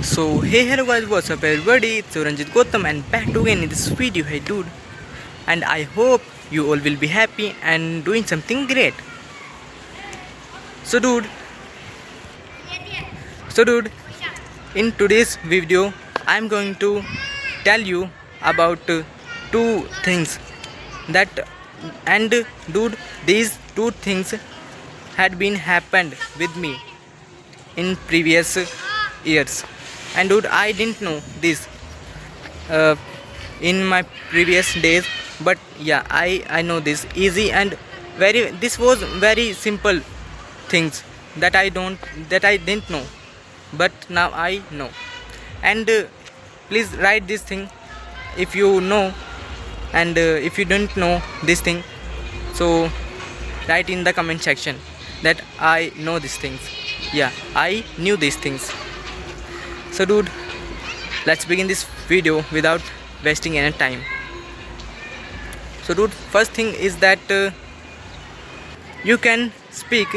So hey hello guys, what's up everybody, it's Ranjit Gautam and back again in this video. Hey dude, and I hope you all will be happy and doing something great. So dude, in today's video I'm going to tell you about two things that, and dude, these two things had been happened with me in previous years, and dude, I didn't know this uh, in my previous days, but yeah, I know this easy and very, this was very simple things that I didn't know, but now I know. And please write this thing if you know, and if you don't know this thing, so write in the comment section that I know these things. Yeah, I knew these things. So dude, let's begin this video without wasting any time. So dude, first thing is that you can speak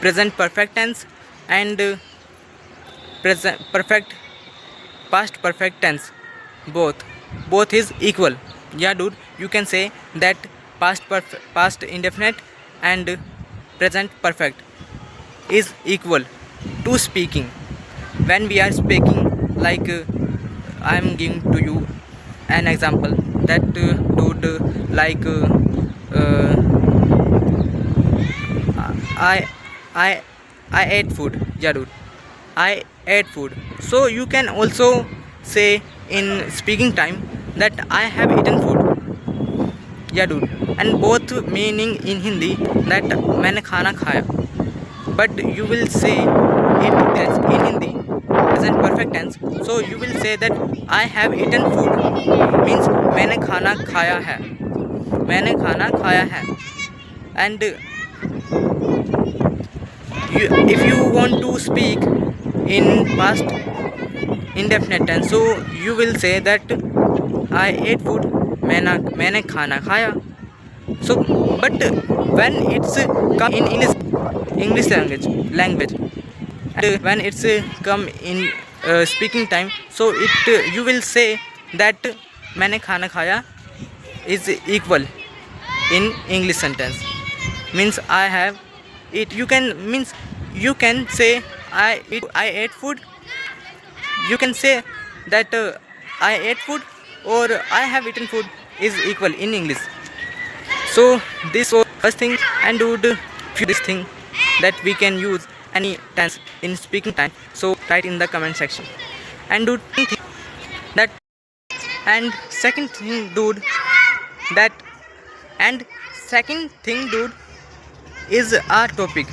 present perfect tense and present perfect past perfect tense, both is equal. Yeah dude, you can say that past indefinite and present perfect is equal to speaking. When we are speaking, like I am giving to you an example that dude, like I I I ate food. Yeah dude, I ate food. So you can also say in speaking time that I have eaten food. Yeah dude, and both meaning in Hindi that मैंने खाना खाया, but you will say it as in Hindi present perfect tense, so you will say that I have eaten food means मैंने खाना खाया है, मैंने खाना खाया है. And if you want to speak in past indefinite tense, so you will say that I ate food, मैंने खाना खाया. So but when it's come in English language, and when it's come in speaking time, so it you will say that मैंने खाना खाया is equal in English sentence, means I have it. You can say I ate food. You can say that I ate food or I have eaten food is equal in English. So this was first thing, and would this thing that we can use any tense in speaking time, so write in the comment section. And dude, that, and second thing dude, that, and second thing dude is our topic.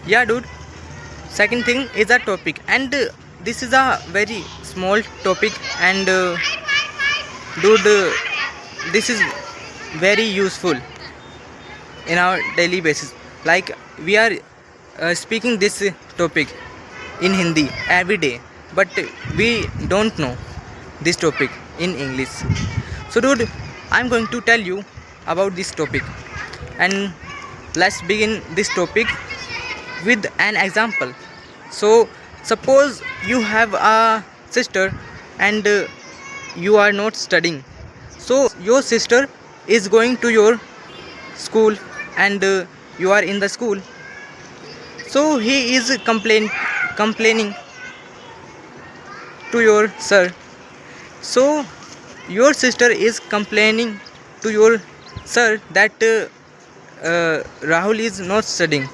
Yeah dude, second thing is a topic, and this is a very small topic, and dude, this is very useful in our daily basis. Like we are speaking this topic in Hindi every day, but we don't know this topic in English. So dude, I'm going to tell you about this topic, and let's begin this topic with an example. So suppose you have a sister and you are not studying, so your sister is going to your school, and you are in the school, so he is complaining to your sir. So your sister is complaining to your sir that Rahul is not studying,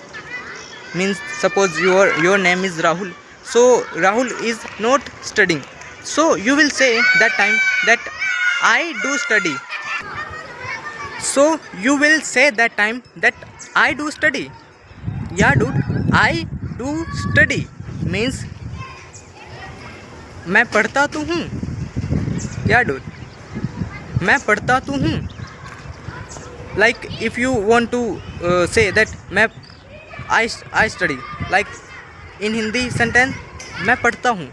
means suppose your name is Rahul, so Rahul is not studying, so you will say that time that I do study. So you will say that time that I do study. Yeah dude, I do study means मैं पढ़ता तो हूँ. Yeah dude, मैं पढ़ता तो हूँ. Like if you want to say that I study, like in Hindi sentence मैं पढ़ता हूँ,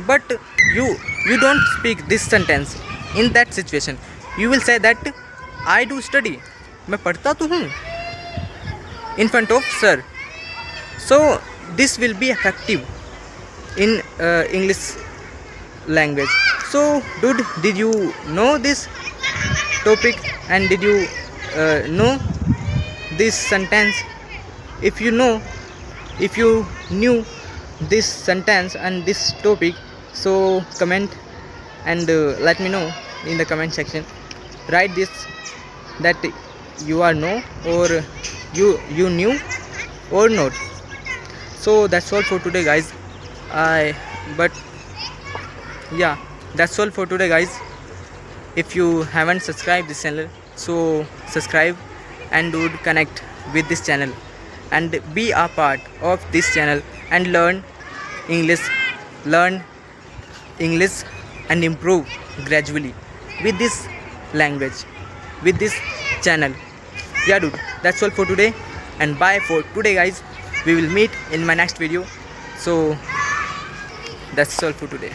but you don't speak this sentence in that situation. You will say that I do study, मैं पढ़ता तो हूँ, in front of sir. So this will be effective in English language. So dude, did you know this topic, and did you know this sentence? If you know, if you knew this sentence and this topic, so comment and let me know in the comment section. Write this that you are know, or you knew or not. So that's all for today, guys. But yeah, that's all for today, guys. If you haven't subscribed this channel, so subscribe and would connect with this channel and be a part of this channel and learn English and improve gradually with this language, with this channel. Yeah dude, that's all for today, and bye for today, guys. We will meet in my next video. So that's all for today.